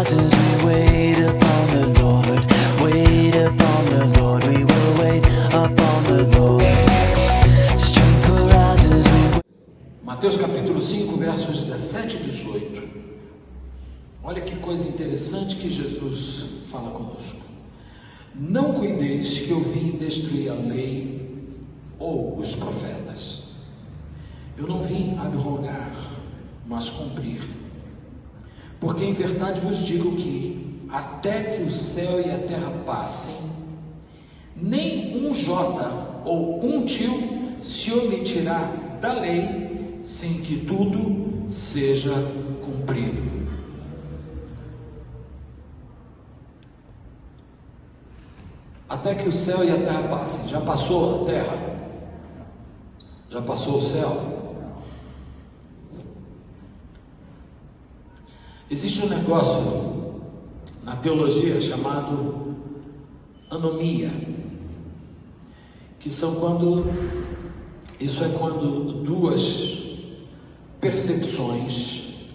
rise as we wait upon the Lord. Wait upon the Lord. We will wait upon the Lord. Strength will rise as we. Mateus capítulo 5, versos 17 e 18. Olha que coisa interessante que Jesus fala conosco. Não cuideis que eu vim destruir a lei ou os profetas. Eu não vim abrogar, mas cumprir. Porque em verdade vos digo que, até que o céu e a terra passem, nem um jota ou um tio se omitirá da lei, sem que tudo seja cumprido. Até que o céu e a terra passem. Já passou a terra? Já passou o céu? Existe um negócio na teologia chamado anomia, que são quando duas percepções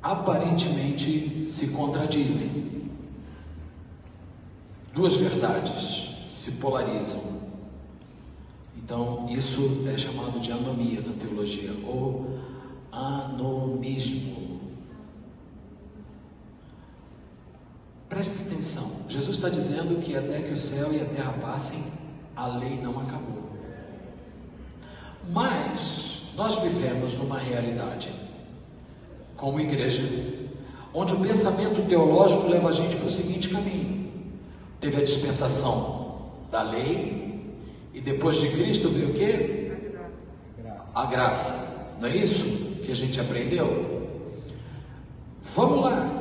aparentemente se contradizem. Duas verdades se polarizam. Então, isso é chamado de anomia na teologia, ou anomismo. Preste atenção, Jesus está dizendo que até que o céu e a terra passem, a lei não acabou. Mas nós vivemos numa realidade, como igreja, onde o pensamento teológico leva a gente para o seguinte caminho. Teve a dispensação da lei, e depois de Cristo veio o quê? A graça. Não é isso que a gente aprendeu? Vamos lá.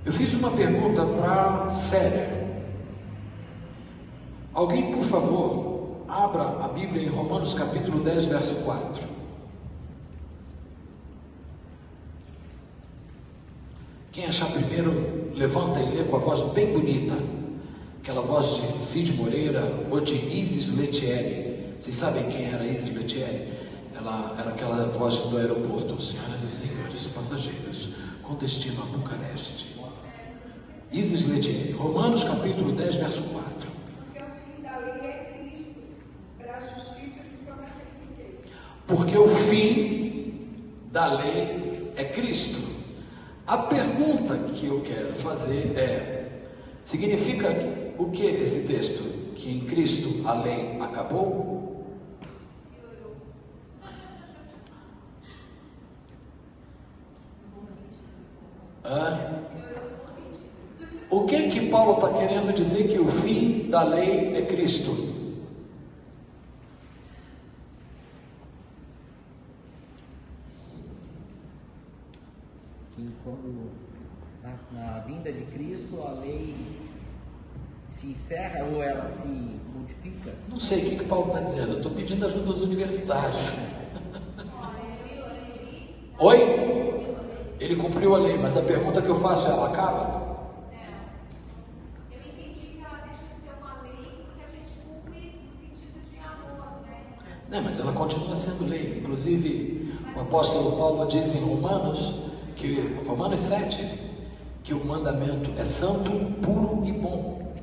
Eu fiz uma pergunta para séria. Alguém, por favor, abra a Bíblia em Romanos capítulo 10, verso 4. Quem achar primeiro, levanta e lê com a voz bem bonita, aquela voz de Cid Moreira ou de Isis Letieri. Vocês sabem quem era Isis Letieri? Ela era aquela voz do aeroporto: senhoras e senhores passageiros, com destino a Bucareste. Isis Letieri. Romanos capítulo 10, verso 4. Porque o fim da lei é Cristo. A pergunta que eu quero fazer é: significa o que esse texto? Que em Cristo a lei acabou? O que Paulo está querendo dizer que o fim da lei é Cristo? Que quando na vinda de Cristo a lei se encerra ou ela se modifica? Não sei o que Paulo está dizendo. Eu estou pedindo ajuda aos universitários. Oi? Ele cumpriu a lei, mas a pergunta que eu faço é: ela acaba? Eu entendi que ela deixa de ser uma lei porque a gente cumpre no sentido de amor, né? Não, mas ela continua sendo lei. Inclusive, o apóstolo Paulo diz em Romanos 7, que o mandamento é santo, puro e bom.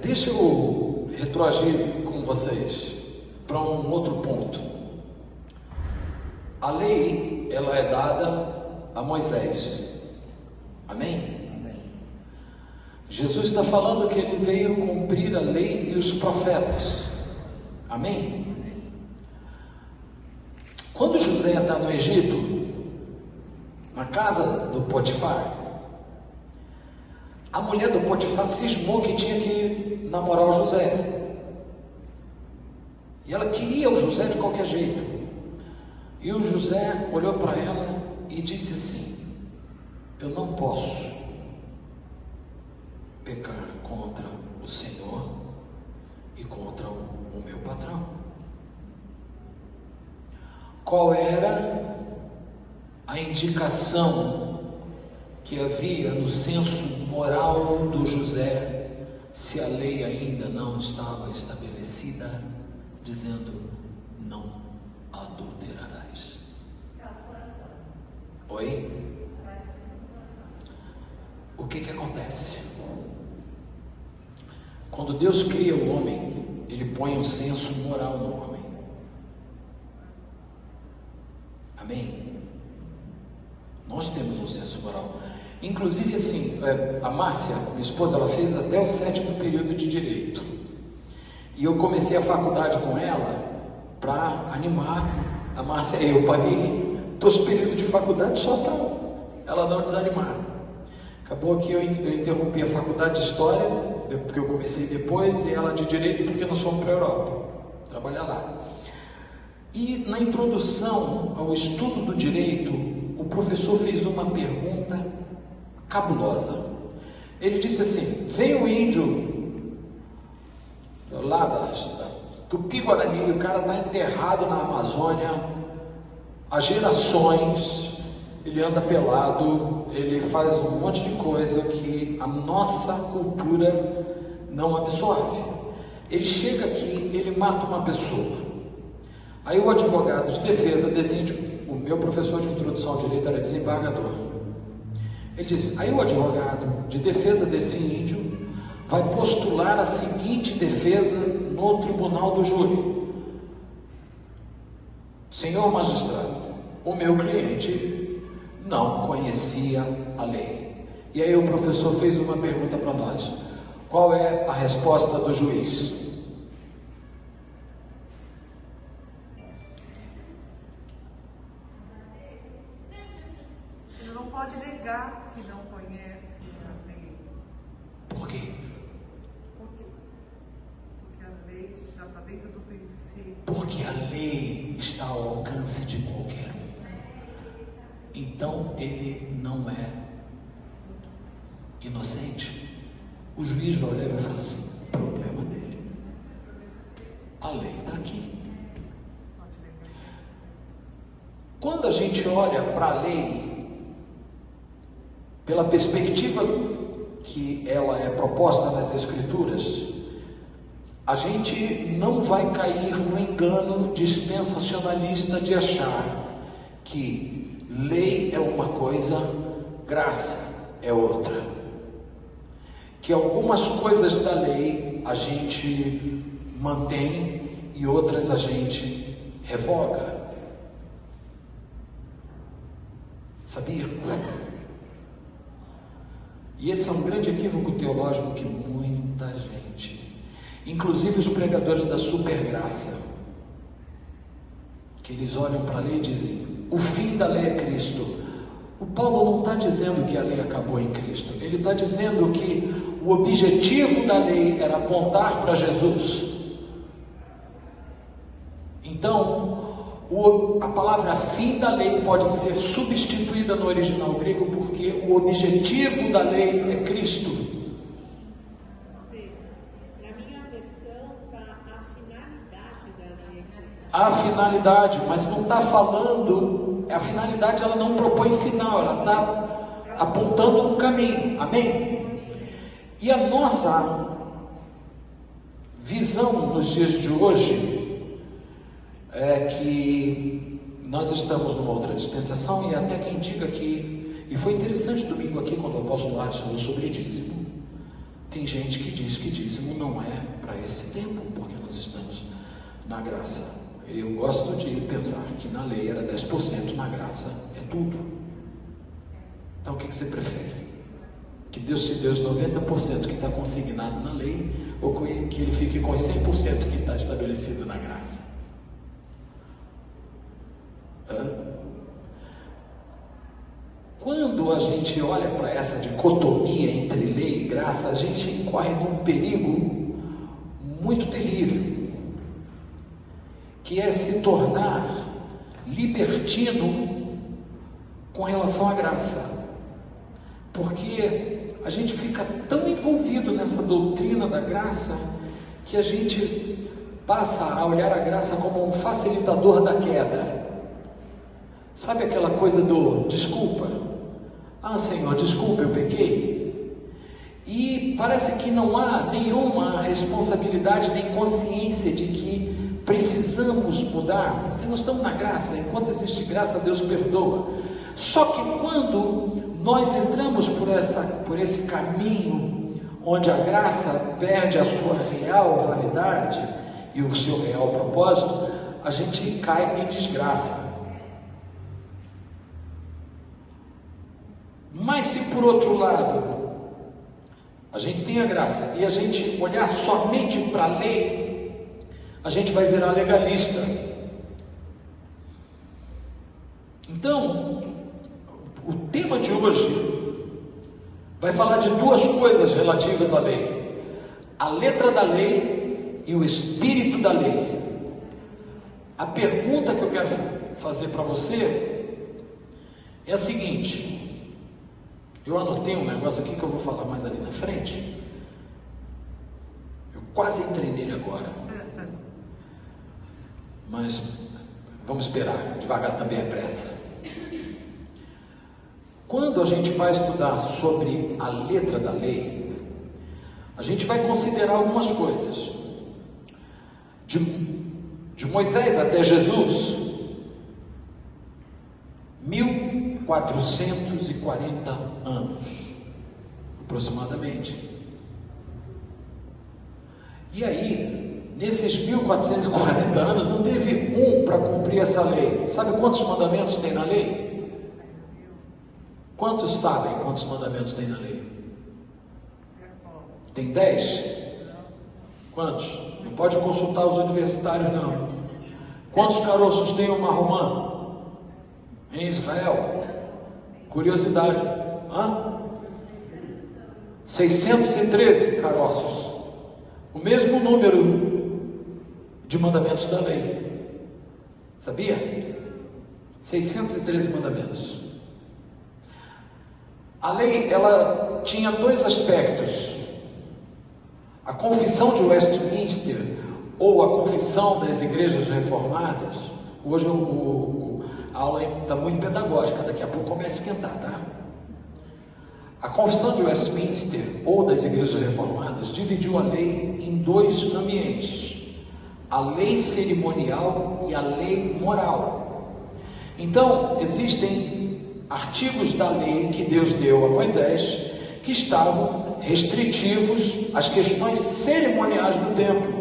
Deixa eu retroagir com vocês para um outro ponto. A lei, ela é dada a Moisés. Amém? Amém. Jesus está falando que ele veio cumprir a lei e os profetas. Amém? Quando José está no Egito, na casa do Potifar, a mulher do Potifar cismou que tinha que namorar o José. E ela queria o José de qualquer jeito. E o José olhou para ela e disse assim: eu não posso pecar contra o Senhor e contra o meu patrão. Qual era a indicação que havia no senso moral do José, se a lei ainda não estava estabelecida, dizendo: não adulterarás? Oi? O que acontece? Quando Deus cria o homem, Ele põe um senso moral no homem. Amém? Nós temos um senso moral. Inclusive assim, a Márcia, minha esposa, ela fez até o 7º período de Direito. E eu comecei a faculdade com ela para animar a Márcia. Eu paguei 2 períodos de faculdade só para ela não desanimar. Acabou que eu interrompi a faculdade de História, porque eu comecei depois, e ela de Direito, porque nós fomos para a Europa trabalhar lá. E na introdução ao estudo do Direito, o professor fez uma pergunta cabulosa. Ele disse assim: veio o índio lá da Tupi-Guarani, o cara está enterrado na Amazônia há gerações, ele anda pelado, ele faz um monte de coisa que a nossa cultura não absorve. Ele chega aqui, ele mata uma pessoa. Aí o advogado de defesa desse índio, o meu professor de introdução ao direito era desembargador, ele disse: aí o advogado de defesa desse índio vai postular a seguinte defesa no tribunal do júri: senhor magistrado, o meu cliente não conhecia a lei. E aí o professor fez uma pergunta para nós: qual é a resposta do juiz? Ele não pode negar que não conhece a lei. Por quê? Porque a lei já está dentro do princípio. Porque a lei está ao alcance de qualquer um. Então ele não é inocente. O juiz vai olhar e vai falar assim: problema dele. A lei está aqui. Quando a gente olha para a lei pela perspectiva que ela é proposta nas Escrituras, a gente não vai cair no engano dispensacionalista de achar que lei é uma coisa, graça é outra. Que algumas coisas da lei a gente mantém e outras a gente revoga. Sabia? E esse é um grande equívoco teológico que muita gente, inclusive os pregadores da supergraça, que eles olham para a lei e dizem: o fim da lei é Cristo. O Paulo não está dizendo que a lei acabou em Cristo. Ele está dizendo que o objetivo da lei era apontar para Jesus. Então, a palavra fim da lei pode ser substituída no original grego, porque o objetivo da lei é Cristo. Na minha versão está a finalidade da lei é Cristo. A finalidade, mas não está falando, a finalidade ela não propõe final, ela está apontando um caminho, amém? E a nossa visão nos dias de hoje é que nós estamos numa outra dispensação, e até quem diga que, e foi interessante domingo aqui quando o apóstolo Ades falou sobre dízimo, tem gente que diz que dízimo não é para esse tempo, porque nós estamos na graça. Eu gosto de pensar que na lei era 10%, na graça é tudo. Então o que você prefere? Que Deus te dê os 90% que está consignado na lei, ou que Ele fique com os 100% que está estabelecido na graça? Quando a gente olha para essa dicotomia entre lei e graça, a gente incorre num perigo muito terrível, que é se tornar libertino com relação à graça, porque a gente fica tão envolvido nessa doutrina da graça que a gente passa a olhar a graça como um facilitador da queda. Sabe aquela coisa do desculpa? Ah, Senhor, desculpa, eu pequei. E parece que não há nenhuma responsabilidade nem consciência de que precisamos mudar, porque nós estamos na graça. Enquanto existe graça, Deus perdoa. Só que quando nós entramos por esse caminho onde a graça perde a sua real validade e o seu real propósito, a gente cai em desgraça. Mas se por outro lado a gente tem a graça e a gente olhar somente para a lei, a gente vai virar legalista. Então, o tema de hoje vai falar de duas coisas relativas à lei: a letra da lei e o espírito da lei. A pergunta que eu quero fazer para você é a seguinte. Eu anotei um negócio aqui que eu vou falar mais ali na frente. Eu quase entrei nele agora. Mas vamos esperar, devagar também é pressa. Quando a gente vai estudar sobre a letra da lei, a gente vai considerar algumas coisas. De Moisés até Jesus, 1440 anos, aproximadamente. E aí, nesses 1440 anos, não teve um para cumprir essa lei. Sabe quantos mandamentos tem na lei? Quantos sabem quantos mandamentos tem na lei? Tem 10? Quantos? Não pode consultar os universitários, não. Quantos caroços tem uma romã em Israel? Curiosidade. 613 caroços. O mesmo número de mandamentos da lei. Sabia? 613 mandamentos. A lei, ela tinha dois aspectos. A confissão de Westminster, ou a confissão das igrejas reformadas. Hoje a aula está muito pedagógica, daqui a pouco começa a esquentar, tá? A confissão de Westminster, ou das igrejas reformadas, dividiu a lei em dois ambientes: a lei cerimonial e a lei moral. Então, existem artigos da lei que Deus deu a Moisés que estavam restritivos às questões cerimoniais do templo.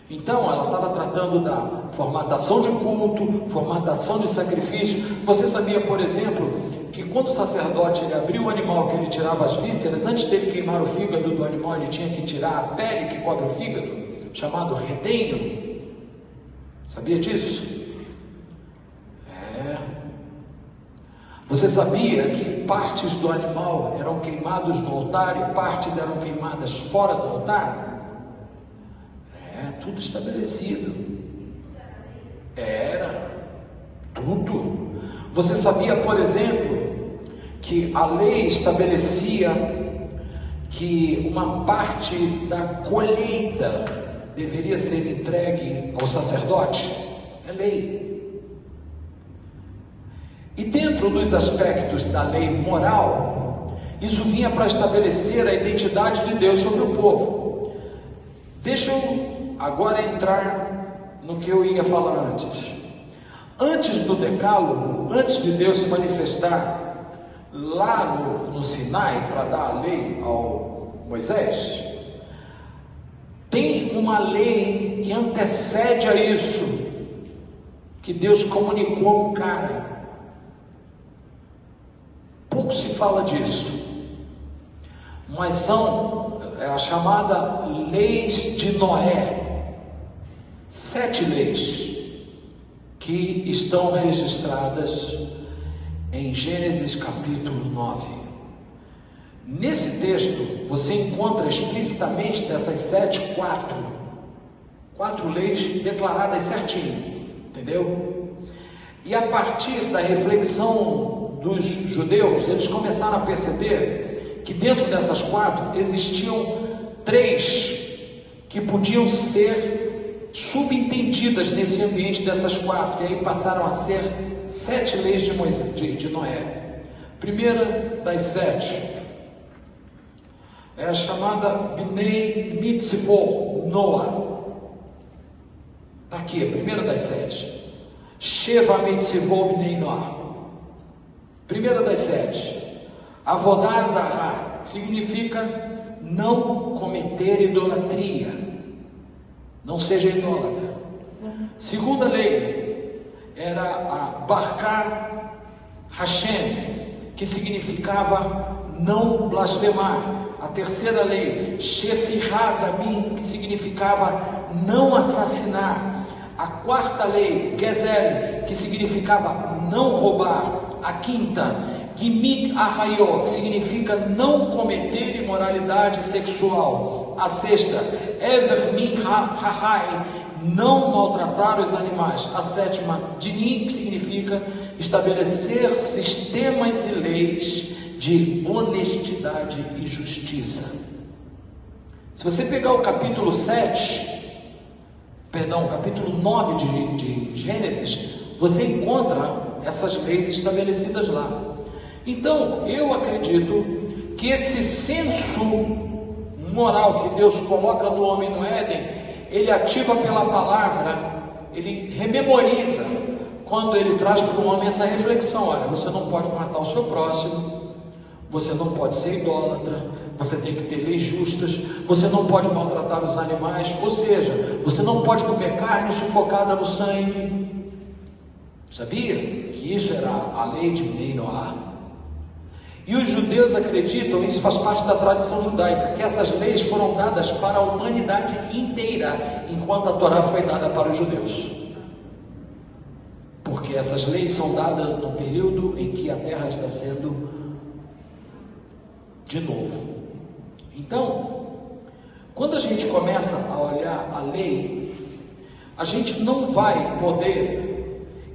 Então, ela estava tratando da formatação de culto, formatação de sacrifício. Você sabia, por exemplo, que quando o sacerdote ele abriu o animal, que ele tirava as vísceras, antes dele queimar o fígado do animal, ele tinha que tirar a pele que cobre o fígado, chamado redenho? Sabia disso? Você sabia que partes do animal eram queimadas no altar e partes eram queimadas fora do altar? Tudo estabelecido. Era tudo. Você sabia, por exemplo, que a lei estabelecia que uma parte da colheita deveria ser entregue ao sacerdote? É lei. E dentro dos aspectos da lei moral, isso vinha para estabelecer a identidade de Deus sobre o povo. Deixa eu agora entrar no que eu ia falar antes. Antes do decálogo, antes de Deus se manifestar lá no Sinai para dar a lei ao Moisés, tem uma lei que antecede a isso, que Deus comunicou a um cara. Pouco se fala disso, mas são a chamada leis de Noé. 7 leis que estão registradas em Gênesis capítulo 9. Nesse texto você encontra explicitamente dessas 7, 4 leis declaradas certinho, entendeu? E a partir da reflexão dos judeus, eles começaram a perceber que dentro dessas 4 existiam 3 que podiam ser subentendidas nesse ambiente dessas 4, e aí passaram a ser 7 leis de Noé. Primeira das 7 é a chamada Bnei Mitzvot Noah. Está aqui, a primeira das 7. Sheva Mitzvot Bnei Noah. Primeira das 7, Avodar Zará, significa não cometer idolatria, não seja idólatra. Segunda lei era a Barkar Hashem, que significava não blasfemar. A terceira lei, Shefirah Damim, que significava não assassinar. A quarta lei, Gezer, que significava não roubar. A quinta, Gimit Ahayot, que significa não cometer imoralidade sexual. A sexta, Ever Min Hahai, não maltratar os animais. A sétima, Dinim, que significa estabelecer sistemas e leis de honestidade e justiça. Se você pegar o capítulo 9 de Gênesis, você encontra essas leis estabelecidas lá. Então, eu acredito que esse senso moral que Deus coloca no homem no Éden, ele ativa pela palavra, ele rememoriza, quando ele traz para o homem essa reflexão: olha, você não pode matar o seu próximo, você não pode ser idólatra, você tem que ter leis justas, você não pode maltratar os animais, ou seja, você não pode comer carne sufocada no sangue. Sabia que isso era a lei de Bnei Noah? E os judeus acreditam, isso faz parte da tradição judaica, que essas leis foram dadas para a humanidade inteira, enquanto a Torá foi dada para os judeus. Porque essas leis são dadas no período em que a terra está sendo de novo. Então, quando a gente começa a olhar a lei, a gente não vai poder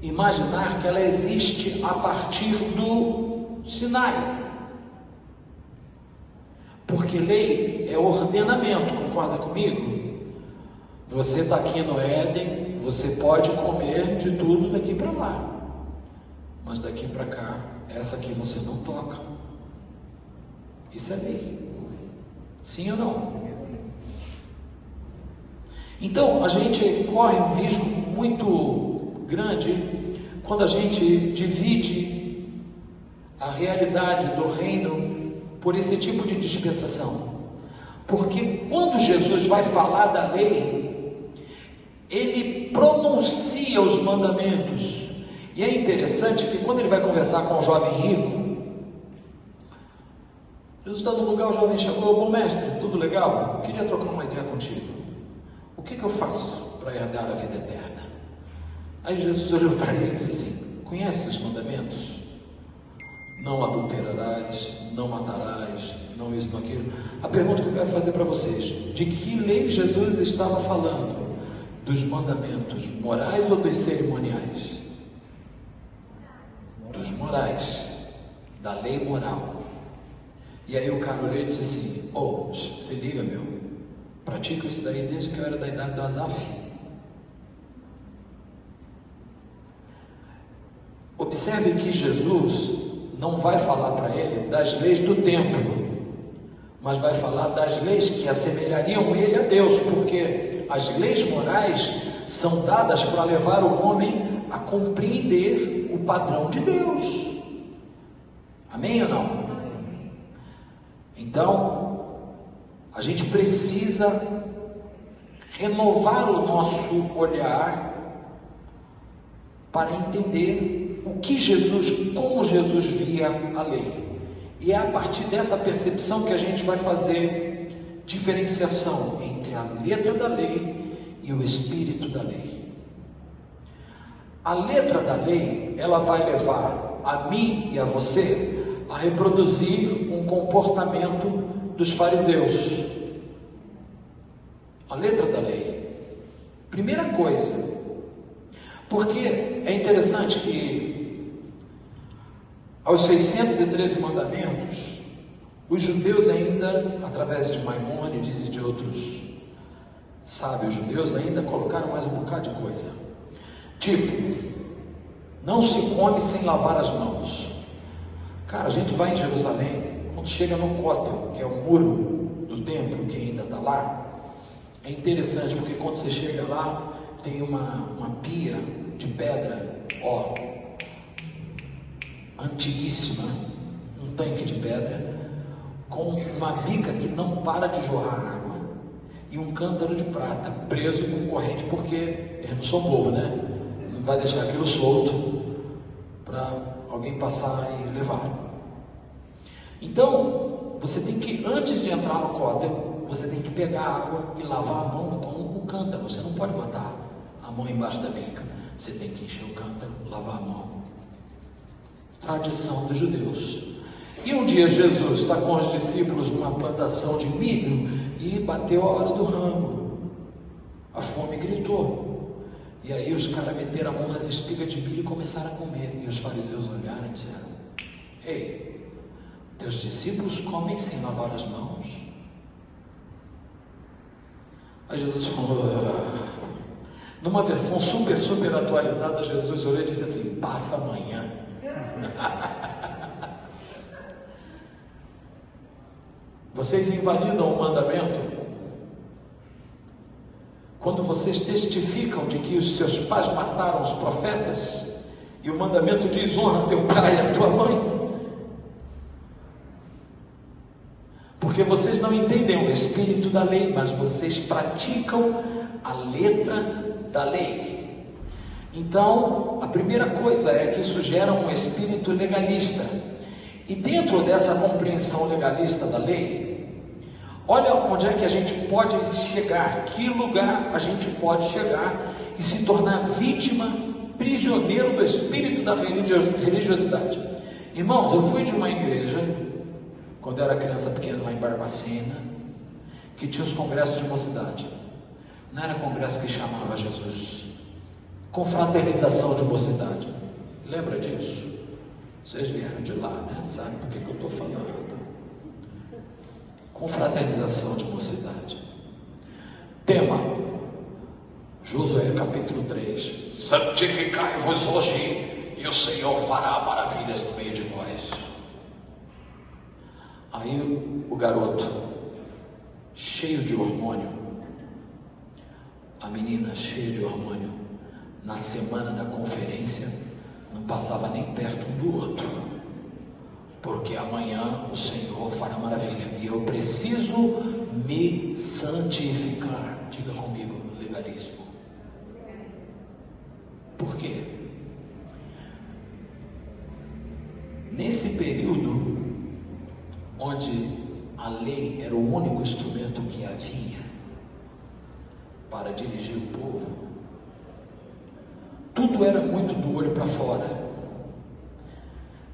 imaginar que ela existe a partir do Sinai. Porque lei é ordenamento, concorda comigo? Você está aqui no Éden, você pode comer de tudo daqui para lá, mas daqui para cá, essa aqui você não toca. Isso é lei. Sim ou não? Então, a gente corre um risco muito grande quando a gente divide a realidade do reino por esse tipo de dispensação. Porque quando Jesus vai falar da lei, ele pronuncia os mandamentos. E é interessante que quando ele vai conversar com o jovem rico, Jesus está no lugar, o jovem chegou: bom mestre, tudo legal? Queria trocar uma ideia contigo. O que eu faço para herdar a vida eterna? Aí Jesus olhou para ele e disse assim: conhece os mandamentos? Não adulterarás, não matarás, não isso, não aquilo. A pergunta que eu quero fazer para vocês: de que lei Jesus estava falando? Dos mandamentos morais ou dos cerimoniais? Dos morais, da lei moral. E aí o cara olhou e disse assim: oh, se liga, meu, pratico isso daí desde que eu era da idade do Asaf. Observe que Jesus não vai falar para ele das leis do templo, mas vai falar das leis que assemelhariam ele a Deus, porque as leis morais são dadas para levar o homem a compreender o padrão de Deus. Amém ou não? Então, a gente precisa renovar o nosso olhar para entender o que Jesus, como Jesus via a lei. E é a partir dessa percepção que a gente vai fazer diferenciação entre a letra da lei e o espírito da lei. A letra da lei, ela vai levar a mim e a você a reproduzir um comportamento dos fariseus. A letra da lei. Primeira coisa, porque é interessante que aos 613 mandamentos, os judeus ainda, através de Maimônides e de outros sábios judeus, ainda colocaram mais um bocado de coisa. Tipo, não se come sem lavar as mãos. Cara, a gente vai em Jerusalém, quando chega no Cótel, que é o muro do templo que ainda está lá, é interessante, porque quando você chega lá, tem uma pia de pedra, ó. antiguíssima, um tanque de pedra, com uma bica que não para de jorrar água, e um cântaro de prata preso com corrente, porque eles não são bobos, né? Não vai deixar aquilo solto para alguém passar e levar. Então, você tem que, antes de entrar no córrego, você tem que pegar a água e lavar a mão com o cântaro. Você não pode botar a mão embaixo da bica. Você tem que encher o cântaro, lavar a mão. Tradição dos judeus. E um dia Jesus está com os discípulos numa plantação de milho e bateu a hora do ramo. A fome gritou. E aí os caras meteram a mão nas espigas de milho e começaram a comer. E os fariseus olharam e disseram: ei, teus discípulos comem sem lavar as mãos? Aí Jesus falou, numa versão super atualizada, Jesus olhou e disse assim: passa amanhã. Vocês invalidam o mandamento quando vocês testificam de que os seus pais mataram os profetas, e o mandamento diz: honra teu pai e a tua mãe. Porque vocês não entendem o espírito da lei, mas vocês praticam a letra da lei. Então, a primeira coisa é que isso gera um espírito legalista. E dentro dessa compreensão legalista da lei, olha onde é que a gente pode chegar, que lugar a gente pode chegar e se tornar vítima, prisioneiro do espírito da religiosidade. Irmãos, eu fui de uma igreja quando eu era criança pequena lá em Barbacena, que tinha os congressos de mocidade. Não era congresso que chamava Jesus, confraternização de mocidade. Lembra disso? Vocês vieram de lá, né? Sabe por que eu estou falando? Confraternização de mocidade. Tema: Josué capítulo 3. Santificai-vos hoje, e o Senhor fará maravilhas no meio de vós. Aí o garoto, cheio de hormônio, a menina cheia de hormônio, na semana da conferência, não passava nem perto um do outro, porque amanhã o Senhor fará maravilha, e eu preciso me santificar. Diga comigo, legalismo. Por quê? Nesse período onde a lei era o único instrumento que havia para dirigir o povo, tudo era muito do olho para fora.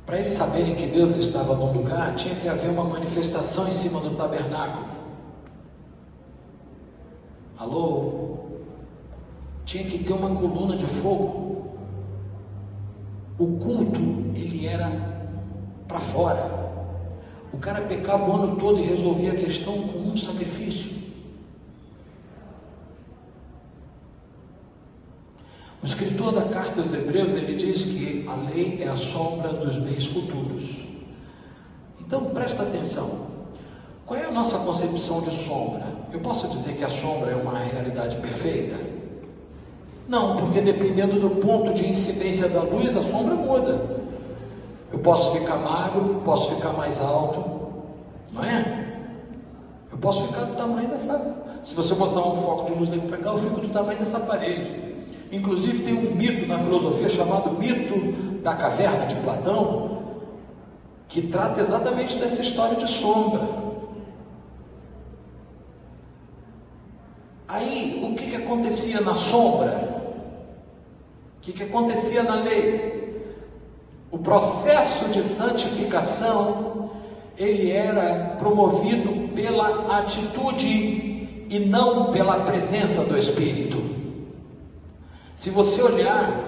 Para eles saberem que Deus estava no lugar, tinha que haver uma manifestação em cima do tabernáculo. Alô? Tinha que ter uma coluna de fogo. O culto, ele era para fora. O cara pecava o ano todo e resolvia a questão com um sacrifício. O escritor da carta aos Hebreus, ele diz que a lei é a sombra dos bens futuros. Então presta atenção. Qual é a nossa concepção de sombra? Eu posso dizer que a sombra é uma realidade perfeita? Não, porque dependendo do ponto de incidência da luz, a sombra muda. Eu posso ficar magro, posso ficar mais alto, não é? Eu posso ficar do tamanho dessa... Se você botar um foco de luz daqui para cá, eu fico do tamanho dessa parede. Inclusive tem um mito na filosofia chamado mito da caverna de Platão, que trata exatamente dessa história de sombra. Aí, o que acontecia na sombra? O que acontecia na lei? O processo de santificação, ele era promovido pela atitude e não pela presença do Espírito. Se você olhar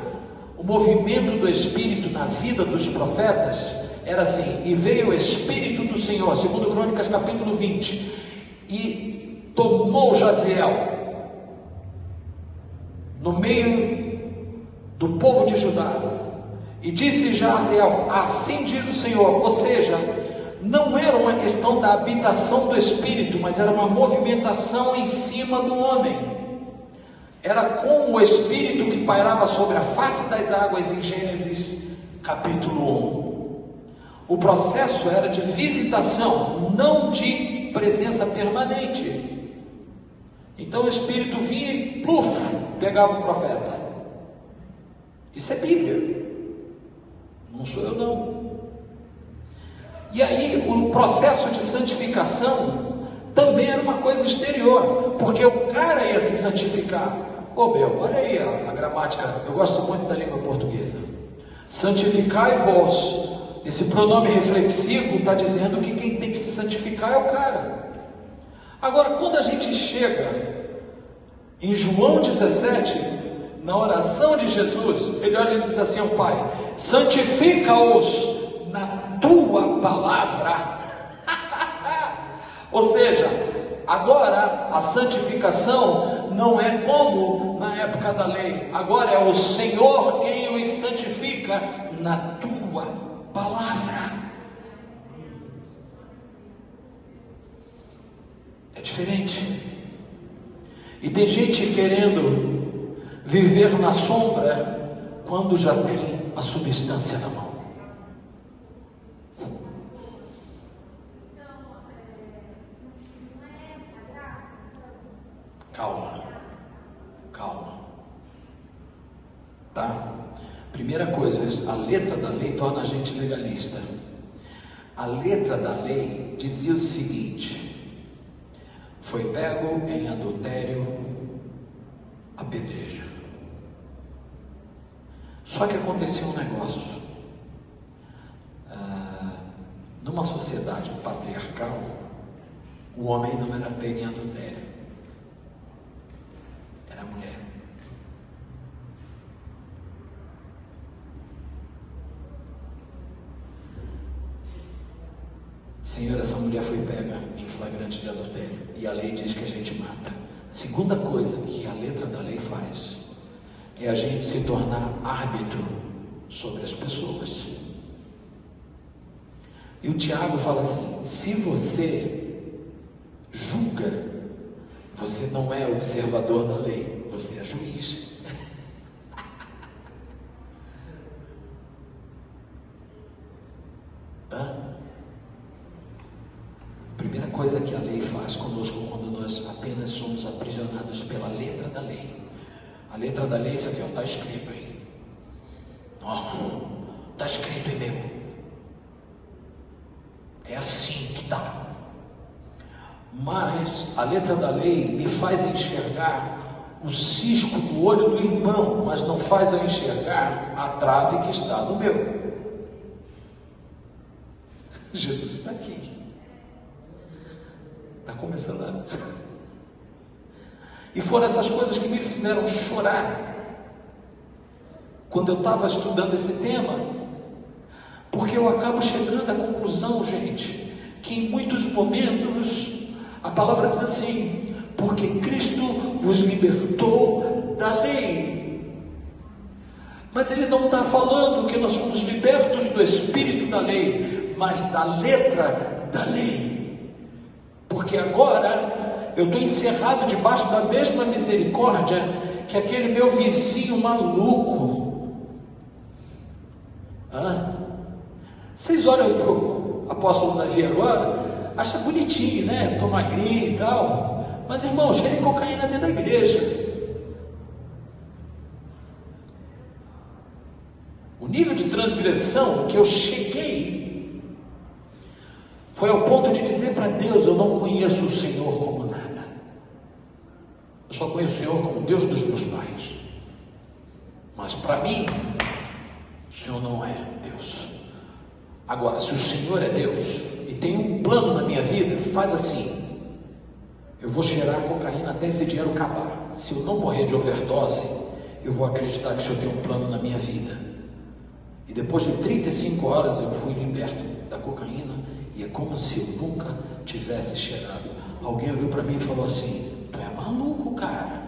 o movimento do Espírito na vida dos profetas, era assim: e veio o Espírito do Senhor, segundo Crônicas capítulo 20, e tomou Jaziel no meio do povo de Judá, e disse Jaziel: assim diz o Senhor. Ou seja, não era uma questão da habitação do Espírito, mas era uma movimentação em cima do homem. Era como o Espírito que pairava sobre a face das águas em Gênesis capítulo 1. O processo era de visitação, não de presença permanente. Então o Espírito vinha e pluf, pegava o profeta. Isso é Bíblia, não sou eu não. E aí o processo de santificação também era uma coisa exterior, porque o cara ia se santificar. Olha aí a gramática, eu gosto muito da língua portuguesa. Santificai-vos. Esse pronome reflexivo está dizendo que quem tem que se santificar é o cara. Agora, quando a gente chega em João 17, na oração de Jesus, ele olha e diz assim ao Pai: santifica-os na tua palavra. Ou seja, agora a santificação não é como na época da lei, agora é o Senhor quem os santifica na tua palavra. É diferente. E tem gente querendo viver na sombra quando já tem a substância na mão. Calma. Tá? Primeira coisa, a letra da lei torna a gente legalista. A letra da lei dizia o seguinte: foi pego em adultério, apedreja. Só que aconteceu um negócio. Numa sociedade patriarcal, o homem não era pego em adultério, era a mulher. Senhor, essa mulher foi pega em flagrante de adultério e a lei diz que a gente mata. Segunda coisa que a letra da lei faz é a gente se tornar árbitro sobre as pessoas. E o Tiago fala assim: se você julga, você não é observador da lei, você é juiz. Primeira coisa que a lei faz conosco quando nós apenas somos aprisionados pela letra da lei. A letra da lei, isso aqui, está escrito aí. Está escrito aí mesmo. É assim que está. Mas a letra da lei me faz enxergar o cisco do olho do irmão, mas não faz eu enxergar a trave que está no meu. Jesus está aqui. Está começando a... E foram essas coisas que me fizeram chorar quando eu estava estudando esse tema, porque eu acabo chegando à conclusão, gente, que em muitos momentos a palavra diz assim: porque Cristo vos libertou da lei. Mas ele não está falando que nós fomos libertos do espírito da lei, mas da letra da lei. Porque agora eu estou encerrado debaixo da mesma misericórdia que aquele meu vizinho maluco. Vocês olham para o apóstolo Davi agora, acha bonitinho, né? Estou magrinho e tal. Mas irmão, cheira cocaína dentro da igreja. O nível de transgressão que eu cheguei foi ao ponto de dizer para Deus: eu não conheço o Senhor como nada, eu só conheço o Senhor como Deus dos meus pais, mas para mim o Senhor não é Deus. Agora, se o Senhor é Deus e tem um plano na minha vida, faz assim: eu vou cheirar cocaína até esse dinheiro acabar. Se eu não morrer de overdose, eu vou acreditar que o Senhor tem um plano na minha vida. E depois de 35 horas eu fui liberto da cocaína, e é como se eu nunca tivesse cheirado. Alguém olhou para mim e falou assim: tu é maluco, cara.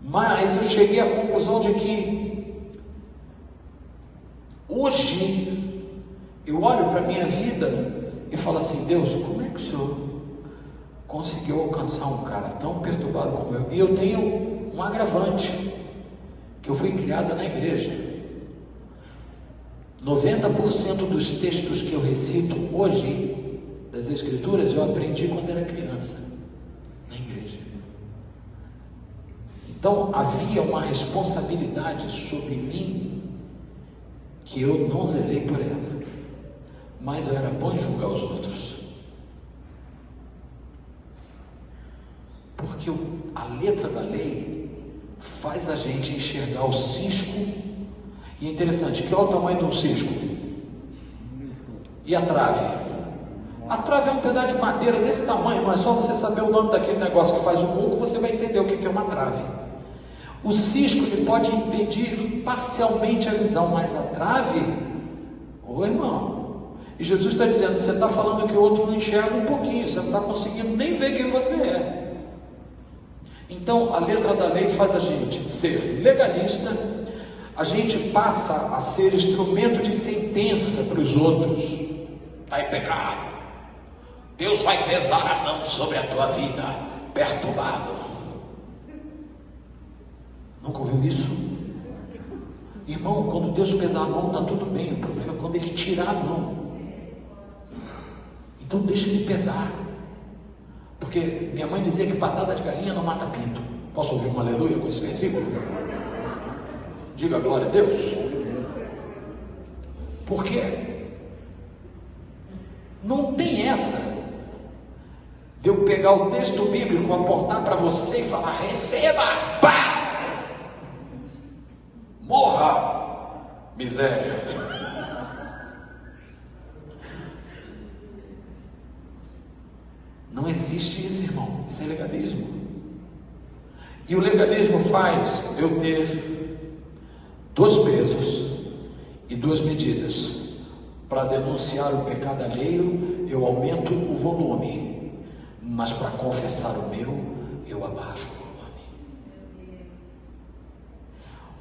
Mas eu cheguei à conclusão de que hoje eu olho para a minha vida e falo assim: Deus, como é que o Senhor conseguiu alcançar um cara tão perturbado como eu? E eu tenho um agravante, que eu fui criado na igreja. 90% dos textos que eu recito hoje, das Escrituras, eu aprendi quando era criança, na igreja. Então havia uma responsabilidade sobre mim, que eu não zelei por ela, mas eu era bom em julgar os outros. Porque a letra da lei faz a gente enxergar o cisco. E é interessante, que olha o tamanho do cisco. E a trave? A trave é um pedaço de madeira desse tamanho, mas só você saber o nome daquele negócio que faz o mundo, você vai entender o que é uma trave. O cisco ele pode impedir parcialmente a visão, mas a trave, ô irmão, e Jesus está dizendo, você está falando que o outro não enxerga um pouquinho, você não está conseguindo nem ver quem você é. Então a letra da lei faz a gente ser legalista, a gente passa a ser instrumento de sentença para os outros. Está em pecado, Deus vai pesar a mão sobre a tua vida, perturbado. Nunca ouviu isso? Irmão, quando Deus pesar a mão está tudo bem, o problema é quando Ele tirar a mão. Então deixa Ele pesar, porque minha mãe dizia que patada de galinha não mata pinto. Posso ouvir um aleluia com esse versículo? Diga glória a Deus. Porque não tem essa de eu pegar o texto bíblico, apontar para você e falar, receba, pá, morra, miséria. Não existe isso, irmão. Isso é legalismo. E o legalismo faz eu ter 2 pesos e 2 medidas. Para denunciar o pecado alheio, eu aumento o volume, mas para confessar o meu, eu abaixo o volume.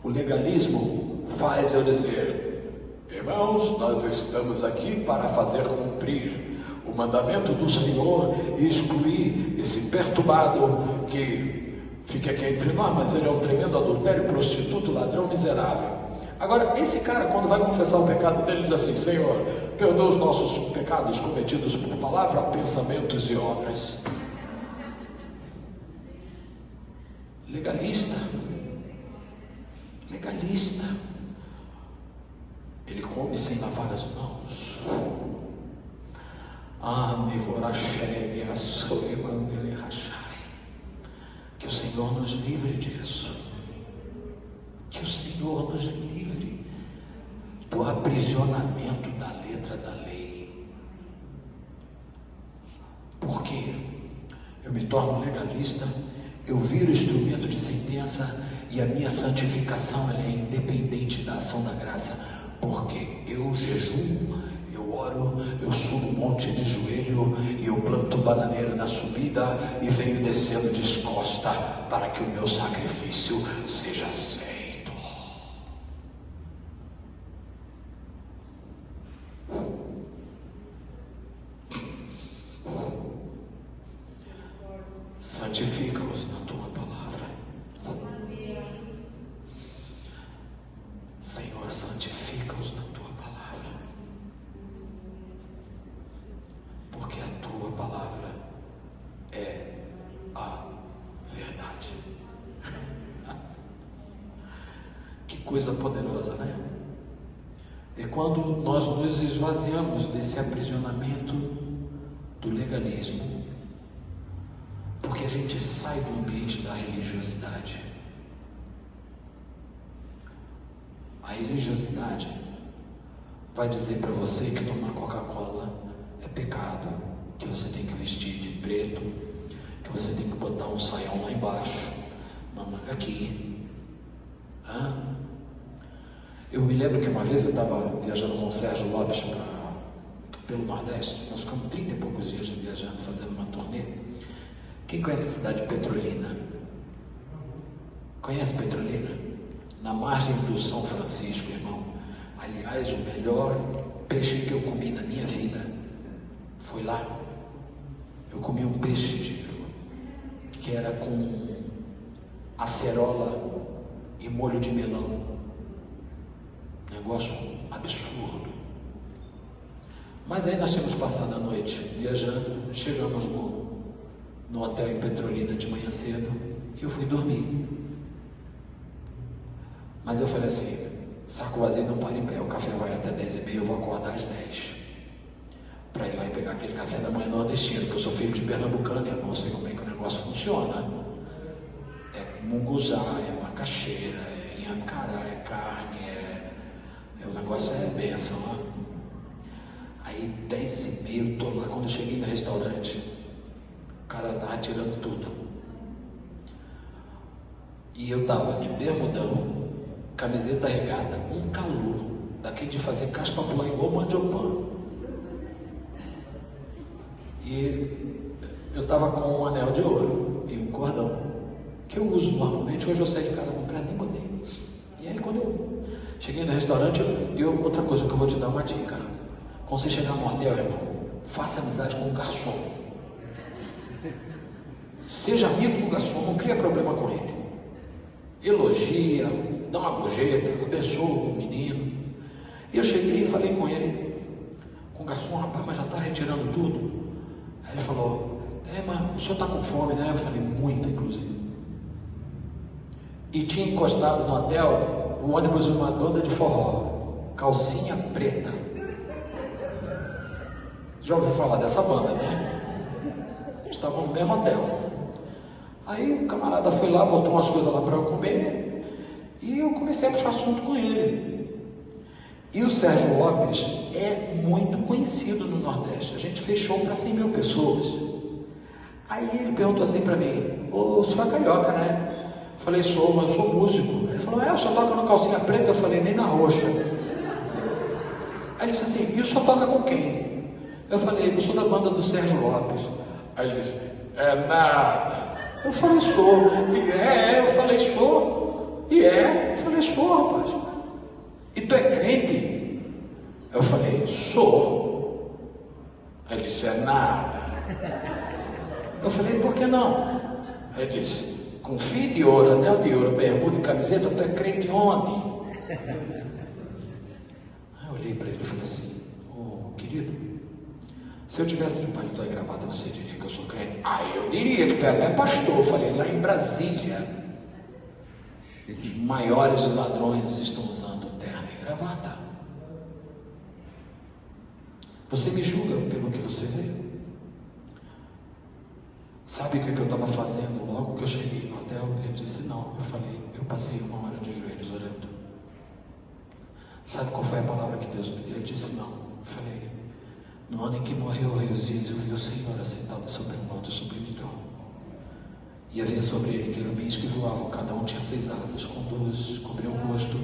O legalismo faz eu dizer, irmãos, nós estamos aqui para fazer cumprir o mandamento do Senhor e excluir esse perturbado que fica aqui entre nós, mas ele é um tremendo adultério, prostituto, ladrão, miserável. Agora, esse cara, quando vai confessar o pecado dele, diz assim, Senhor, perdoa os nossos pecados cometidos por palavra, pensamentos e obras. Legalista. Legalista. Ele come sem lavar as mãos. Que o Senhor nos livre disso. Que o Senhor nos livre do aprisionamento da letra da lei. Por quê? Eu me torno legalista, eu viro instrumento de sentença e a minha santificação ela é independente da ação da graça. Porque eu jejuo, eu oro, eu subo um monte de joelho e eu planto bananeira na subida e venho descendo descosta para que o meu sacrifício seja aceito. Santifica-os na tua palavra. Senhor, santifica-os na tua palavra. Porque a tua palavra é a verdade. Que coisa poderosa, né? É quando nós nos esvaziamos desse aprisionamento do legalismo. Porque a gente sai do ambiente da religiosidade. A religiosidade vai dizer para você que tomar Coca-Cola é pecado, que você tem que vestir de preto, que você tem que botar um saião lá embaixo, uma manga aqui. Eu me lembro que uma vez eu estava viajando com o Sérgio Lopes pelo Nordeste. Nós ficamos 30 e poucos dias viajando, fazendo uma turnê. Quem conhece a cidade de Petrolina? Conhece Petrolina? Na margem do São Francisco, irmão. Aliás, o melhor peixe que eu comi na minha vida foi lá. Eu comi um peixe que era com acerola e molho de melão. Negócio absurdo. Mas aí nós tínhamos passado a noite viajando, chegamos no hotel em Petrolina de manhã cedo e eu fui dormir. Mas eu falei assim, saco vazio não para em pé, o café vai até 10h30, eu vou acordar às 10 para ir lá e pegar aquele café da manhã nordestino, porque eu sou filho de pernambucano e eu não sei como é que o negócio funciona. É munguzá, é macaxeira, é inhacará, é carne, o negócio é bênção, ó. Aí 10h30 eu tô lá, quando eu cheguei no restaurante, o cara tava tirando tudo. E eu tava de bermudão, camiseta regata, um calor, daquele de fazer casca pular igual mandiopan. E eu tava com um anel de ouro e um cordão, que eu uso normalmente, hoje eu saí de casa comprar, nem botei. E aí quando eu cheguei no restaurante, outra coisa que eu vou te dar uma dica. Quando você chegar no hotel, irmão, faça amizade com o garçom. Seja amigo do garçom, não cria problema com ele. Elogia, dá uma gorjeta, abençoa o menino. E eu cheguei e falei com ele, com o garçom, rapaz, mas já está retirando tudo. Aí ele falou, mas o senhor está com fome, né? Eu falei, muita, inclusive. E tinha encostado no hotel o ônibus de uma banda de forró, calcinha preta. Já ouviu falar dessa banda, né? Estavam no mesmo hotel. Aí o camarada foi lá, botou umas coisas lá para eu comer e eu comecei a puxar assunto com ele. E o Sérgio Lopes é muito conhecido no Nordeste. A gente fez show para 100.000 pessoas. Aí ele perguntou assim para mim, o senhor é carioca, né? Eu falei, sou, mas eu sou músico. Ele falou, o senhor toca na calcinha preta? Eu falei, nem na roxa. Aí ele disse assim, e o senhor toca com quem? Eu falei, eu sou da banda do Sérgio Lopes. Aí ele disse, é nada. Eu falei, sou. E eu falei, sou. E eu falei, sou, rapaz. E tu é crente? Eu falei, sou. Aí ele disse, é nada. Eu falei, por que não? Aí ele disse, com fio de ouro, anel de ouro, bermuda e camiseta, tu é crente onde? Aí eu olhei para ele e falei assim, querido, se eu tivesse de paletó e gravata, você diria que eu sou crente? Eu diria que tu é até pastor. Eu falei, lá em Brasília, os maiores ladrões estão usando terno e gravata. Você me julga pelo que você vê? Sabe o que eu estava fazendo logo que eu cheguei no hotel? Ele disse, não. Eu falei, eu passei 1 hora de joelhos orando. Sabe qual foi a palavra que Deus me deu? Ele disse, não. Eu falei, no ano em que morreu o rei Uzias, eu vi o Senhor assentado sobre um alto e sublime trono. E havia sobre ele querubins que voavam, cada um tinha 6 asas, com 2 cobriam o rosto,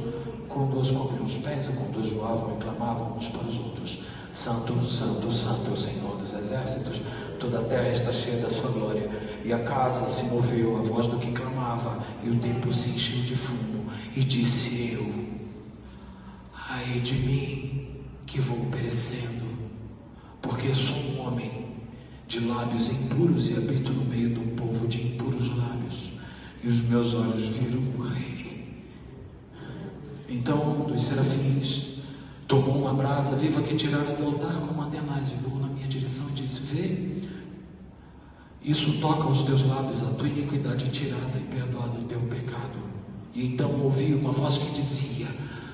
com 2 cobriam os pés, e com 2 voavam e clamavam uns para os outros. Santo, Santo, Santo é o Senhor dos exércitos, toda a terra está cheia da sua glória. E a casa se moveu, a voz do que clamava, e o templo se encheu de fumo. E disse eu, ai de mim, que vou perecendo, porque sou um homem de lábios impuros e habito no meio de um povo de impuros lábios, e os meus olhos viram o rei. Então um dos serafins tomou uma brasa viva que tirara do altar com mantenais e voou na minha direção e disse, vê, isso toca os teus lábios, a tua iniquidade é tirada e perdoado o teu pecado. E então ouvi uma voz que dizia,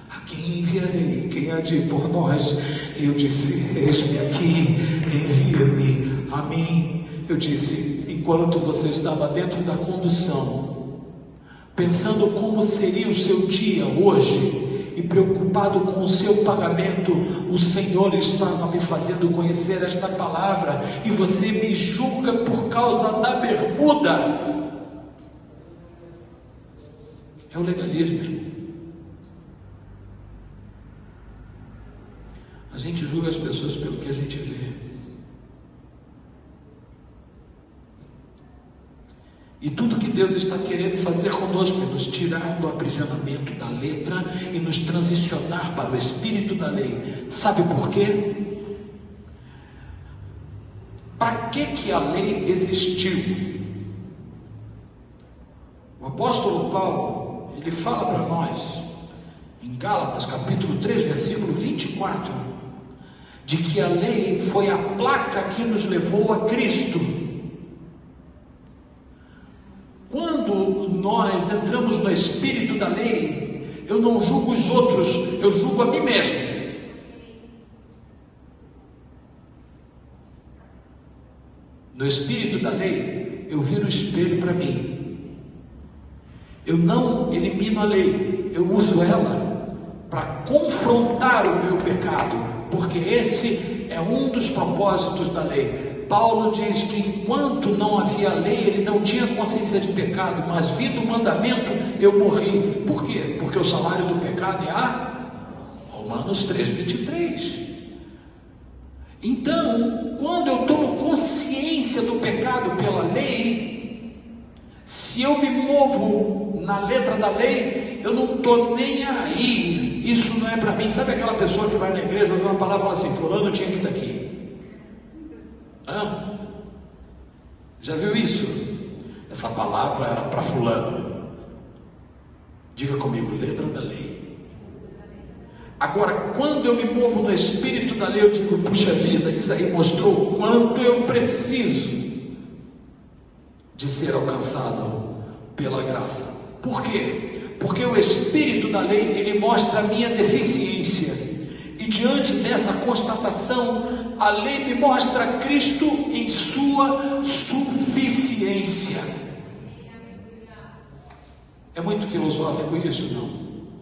a quem enviarei? Quem há de ir por nós? Eu disse, eis-me aqui, envia-me a mim. Eu disse, enquanto você estava dentro da condução, pensando como seria o seu dia hoje, e preocupado com o seu pagamento, o Senhor estava me fazendo conhecer esta palavra, e você me julga por causa da bermuda. É o legalismo. A gente julga as pessoas pelo que a gente vê. E tudo que Deus está querendo fazer conosco é nos tirar do aprisionamento da letra e nos transicionar para o espírito da lei. Sabe por quê? Para que a lei existiu? O apóstolo Paulo, ele fala para nós em Gálatas capítulo 3, versículo 24, de que a lei foi a placa que nos levou a Cristo. Quando nós entramos no espírito da lei, eu não julgo os outros, eu julgo a mim mesmo. No espírito da lei, eu viro o espelho para mim. Eu não elimino a lei, eu uso ela para confrontar o meu pecado, porque esse é um dos propósitos da lei. Paulo diz que enquanto não havia lei, ele não tinha consciência de pecado, mas vindo o mandamento, eu morri. Por quê? Porque o salário do pecado é a Romanos 3:23. Então, quando eu tomo consciência do pecado pela lei, se eu me movo na letra da lei, eu não estou nem aí, isso não é para mim. Sabe aquela pessoa que vai na igreja, ouve uma palavra e fala assim: fulano tinha que estar aqui. Já viu isso? Essa palavra era para fulano. Diga comigo, letra da lei. Agora, quando eu me movo no espírito da lei, eu digo: puxa vida, isso aí mostrou o quanto eu preciso de ser alcançado pela graça. Por quê? Porque o espírito da lei, ele mostra a minha deficiência, e diante dessa constatação, a lei me mostra Cristo em sua suficiência. É muito filosófico isso, não?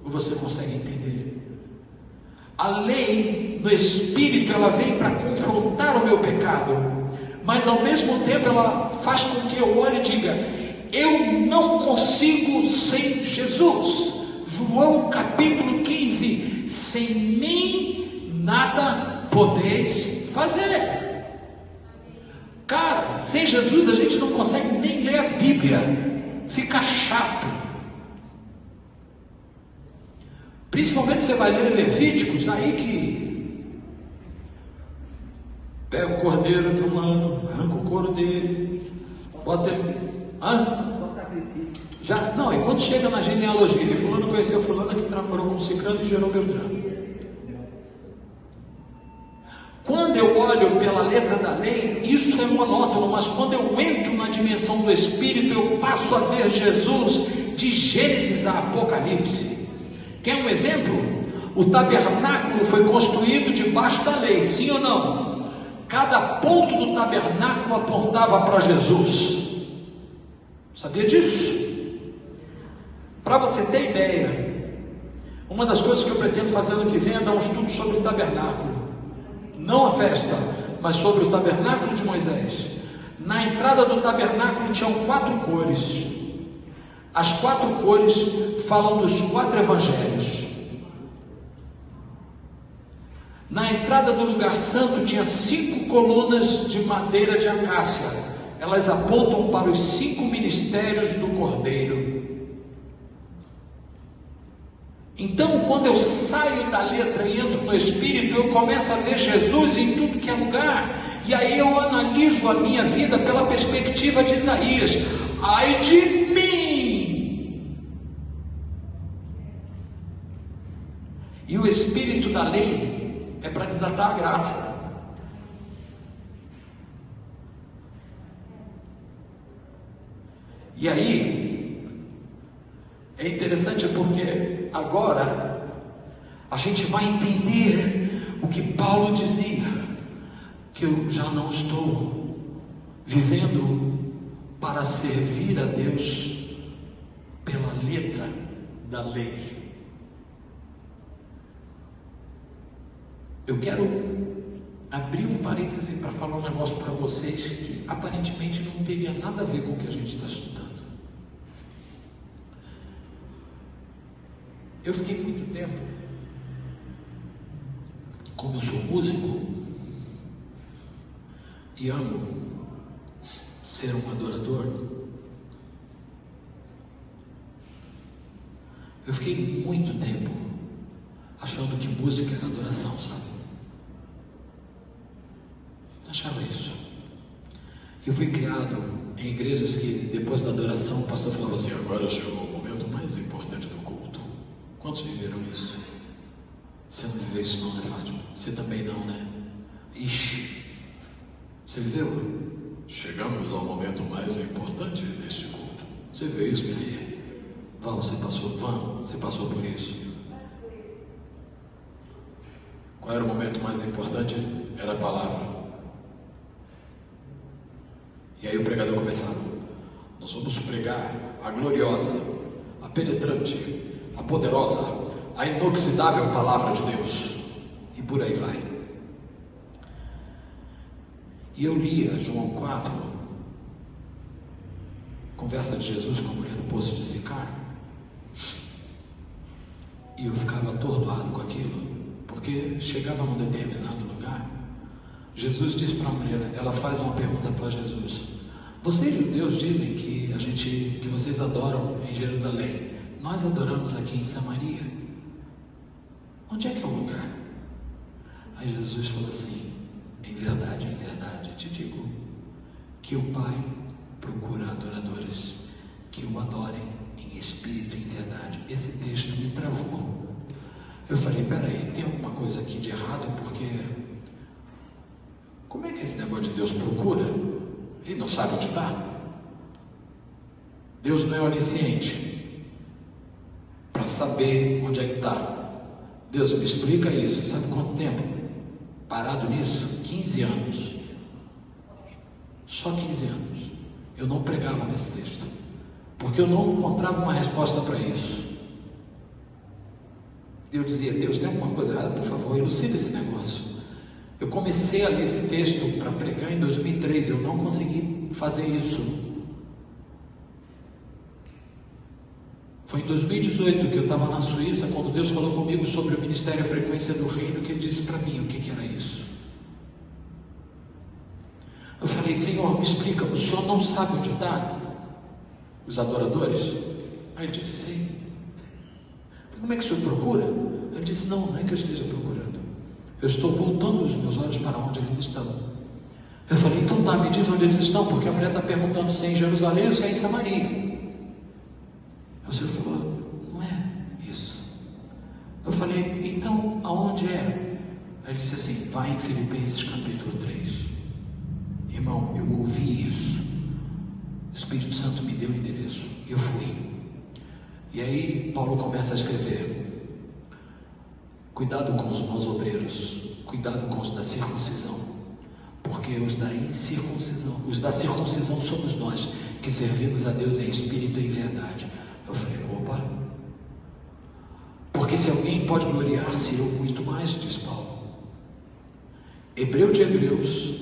Ou você consegue entender? A lei no espírito, ela vem para confrontar o meu pecado, mas ao mesmo tempo ela faz com que eu olhe e diga: eu não consigo sem Jesus. João capítulo 15: sem mim nada podeis fazer. Cara, sem Jesus a gente não consegue nem ler a Bíblia, fica chato. Principalmente você vai ler Levíticos, aí que pega o cordeiro do humano, arranca o couro dele, bota ele. Só sacrifício. Já, não, e quando chega na genealogia, ele fulano conheceu fulano que namorou com Cicrano e gerou Beltrano. Quando eu olho pela letra da lei, isso é monótono, mas quando eu entro na dimensão do Espírito, eu passo a ver Jesus de Gênesis a Apocalipse. Quer um exemplo? O tabernáculo foi construído debaixo da lei, sim ou não? Cada ponto do tabernáculo apontava para Jesus. Sabia disso? Para você ter ideia, uma das coisas que eu pretendo fazer ano que vem é dar um estudo sobre o tabernáculo. Não a festa, mas sobre o tabernáculo de Moisés. Na entrada do tabernáculo tinham 4 cores. As 4 cores falam dos 4 evangelhos. Na entrada do lugar santo tinha 5 colunas de madeira de acácia. Elas apontam para os 5 ministérios do Cordeiro. Então, quando eu saio da letra e entro no Espírito, eu começo a ver Jesus em tudo que é lugar. E aí eu analiso a minha vida pela perspectiva de Isaías. Ai de mim! E o espírito da lei é para desatar a graça. E aí é interessante porque agora a gente vai entender o que Paulo dizia, que eu já não estou vivendo para servir a Deus pela letra da lei. Eu quero abrir um parêntese para falar um negócio para vocês que aparentemente não teria nada a ver com o que a gente está estudando. Eu fiquei muito tempo, como eu sou músico e amo ser um adorador, eu fiquei muito tempo achando que música era adoração, sabe? Eu achava isso. Eu fui criado em igrejas que depois da adoração o pastor falava assim: agora chegou o momento mais importante do culto. Quantos viveram isso? Você não viveu isso não, né, Fátima? Você também não, né? Ixi, você viveu? Chegamos ao momento mais importante deste culto. Você vê isso, minha filha? Você passou por isso. Qual era o momento mais importante? Era a palavra. E aí o pregador começava: nós vamos pregar a gloriosa, a penetrante, a poderosa, a inoxidável palavra de Deus. E por aí vai. E eu lia João 4, conversa de Jesus com a mulher do poço de Sicar, e eu ficava atordoado com aquilo, porque chegava num determinado lugar, Jesus disse para a mulher, ela faz uma pergunta para Jesus: vocês judeus dizem que vocês adoram em Jerusalém, nós adoramos aqui em Samaria, onde é que é o lugar? Aí Jesus falou assim: em verdade, te digo que o Pai procura adoradores que o adorem em espírito e em verdade. Esse texto me travou. Eu falei: peraí, tem alguma coisa aqui de errado, porque como é que esse negócio de Deus procura? Ele não sabe onde está. Deus não é onisciente para saber onde é que está. Deus, me explica isso. Sabe quanto tempo parado nisso? 15 anos. Só 15 anos. Eu não pregava nesse texto, porque eu não encontrava uma resposta para isso. Eu dizia: Deus, tem alguma coisa errada? Por favor, elucida esse negócio. Eu comecei a ler esse texto para pregar em 2003, eu não consegui fazer isso. Foi em 2018 que eu estava na Suíça, quando Deus falou comigo sobre o Ministério Frequência do Reino, que Ele disse para mim o que era isso. Eu falei: Senhor, me explica, o Senhor não sabe onde está os adoradores? Aí Ele disse: sim. Como é que o Senhor procura? Ele disse: não é que eu esteja procurando, eu estou voltando os meus olhos para onde eles estão. Eu falei: então tá, me diz onde eles estão, porque a mulher está perguntando se é em Jerusalém ou se é em Samaria. O Senhor falou: não é isso. Eu falei: então aonde é? Aí ele disse assim: vai em Filipenses capítulo 3. Irmão, eu ouvi isso, o Espírito Santo me deu o endereço, e eu fui. E aí Paulo começa a escrever: cuidado com os maus obreiros, cuidado com os da circuncisão, porque os da incircuncisão, os da circuncisão somos nós, que servimos a Deus em espírito e em verdade. Eu falei: opa, porque se alguém pode gloriar-se, eu muito mais, diz Paulo. Hebreu de hebreus,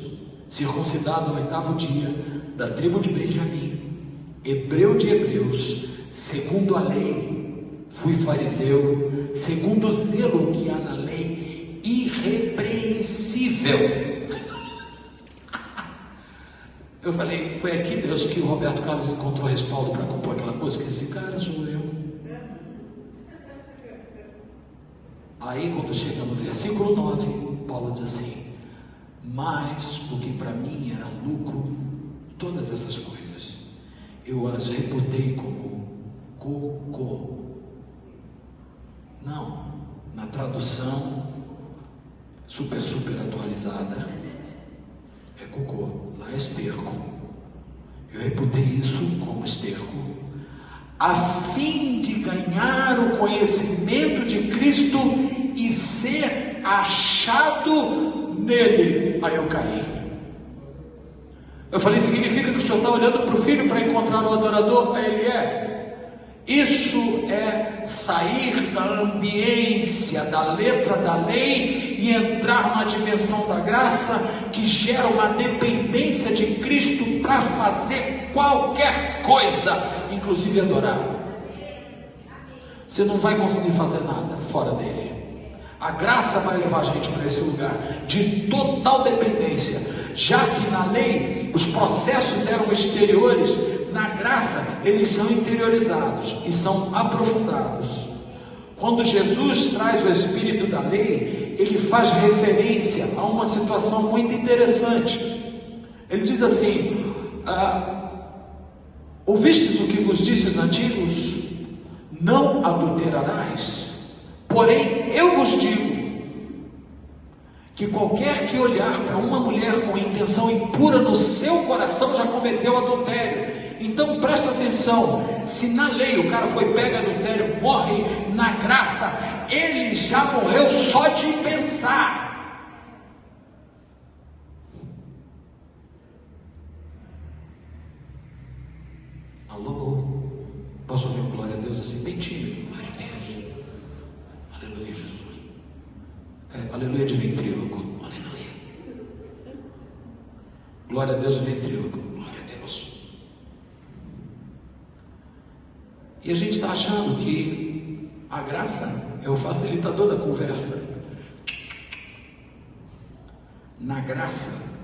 circuncidado no 8º dia, da tribo de Benjamim, hebreu de hebreus, segundo a lei, fui fariseu, segundo o zelo que há na lei, irrepreensível. Eu falei: foi aqui, Deus, que o Roberto Carlos encontrou respaldo para compor aquela música. Esse cara sou eu. Aí quando chega no versículo 9, Paulo diz assim: mas o que para mim era lucro, todas essas coisas, eu as reputei como cocô. Não, na tradução super atualizada é cocô, lá é esterco. Eu reputei isso como esterco, a fim de ganhar o conhecimento de Cristo e ser achado nele. Aí eu caí. Eu falei: significa que o senhor está olhando para o filho para encontrar o adorador? Aí ele é. Isso é sair da ambiência, da letra da lei e entrar na dimensão da graça, que gera uma dependência de Cristo para fazer qualquer coisa, inclusive adorar. Você não vai conseguir fazer nada fora dele. A graça vai levar a gente para esse lugar de total dependência. Já que na lei os processos eram exteriores, na graça eles são interiorizados e são aprofundados. Quando Jesus traz o espírito da lei, ele faz referência a uma situação muito interessante. Ele diz assim: ouvistes o que vos disse os antigos? Não adulterarás. Porém, eu vos digo que qualquer que olhar para uma mulher com intenção impura no seu coração já cometeu adultério. Então presta atenção, se na lei o cara foi pego em adultério, morre na graça, ele já morreu só de pensar. Alô? Posso ouvir um glória a Deus assim, bem tímido? Glória a Deus. Aleluia, Jesus. Aleluia de ventríloco. Aleluia. Glória a Deus de ventríloco. Glória a Deus. E a gente está achando que a graça é o facilitador da conversa. Na graça,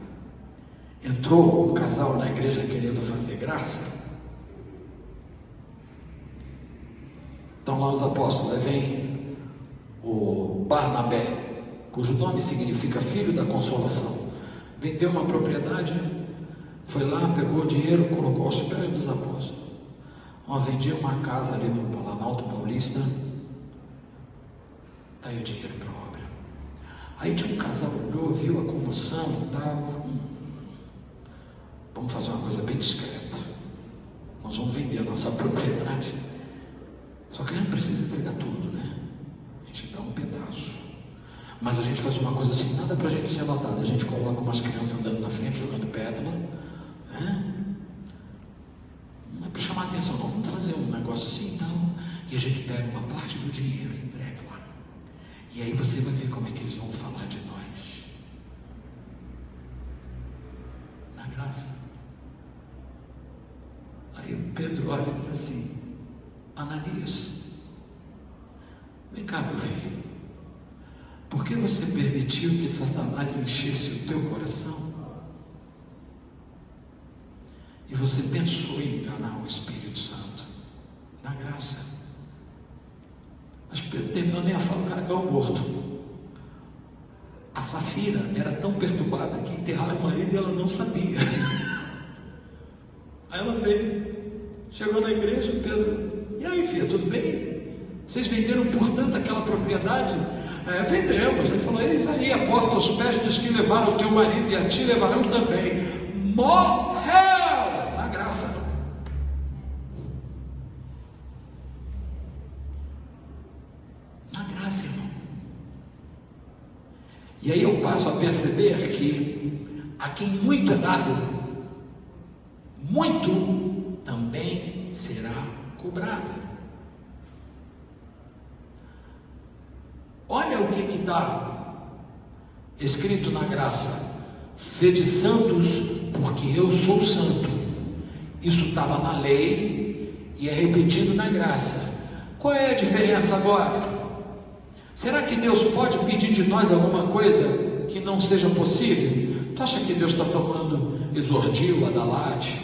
entrou um casal na igreja querendo fazer graça. Estão lá os apóstolos, aí vem o Barnabé, cujo nome significa filho da consolação. Vendeu uma propriedade, foi lá, pegou o dinheiro, colocou aos pés dos apóstolos. Vendia uma casa ali no Planalto Paulista, está aí o dinheiro para a obra. Aí tinha um casal, olhou, viu a comoção e tal. Vamos fazer uma coisa bem discreta. Nós vamos vender a nossa propriedade. Só que a gente não precisa entregar tudo, né? A gente dá um pedaço. Mas a gente faz uma coisa assim, nada para a gente ser notado. A gente coloca umas crianças andando na frente, jogando pedra, né? Não é para chamar a atenção, não. Vamos fazer um negócio assim, então. E a gente pega uma parte do dinheiro e entrega lá. E aí você vai ver como é que eles vão falar de nós. Na graça. Aí o Pedro olha e diz assim: Ananias, vem cá, meu filho, por que você permitiu que Satanás enchesse o teu coração? E você pensou em enganar o Espírito Santo, na graça. Mas Pedro terminou nem a falar, o cara caiu morto. A Safira era tão perturbada que enterraram o marido e ela não sabia. Aí ela veio, chegou na igreja, Pedro: e aí, filha, tudo bem? Vocês venderam por tanto aquela propriedade? Vendemos. Ele falou: eis aí a porta aos pés dos que levaram o teu marido, e a ti levarão também. Morreu na graça. Na graça, irmão. E aí eu passo a perceber que a quem muito é dado, muito também será cobrado. Olha o que está escrito na graça: sede santos, porque eu sou santo. Isso estava na lei e é repetido na graça. Qual é a diferença agora? Será que Deus pode pedir de nós alguma coisa que não seja possível? Tu acha que Deus está tomando Exordil, Adalate?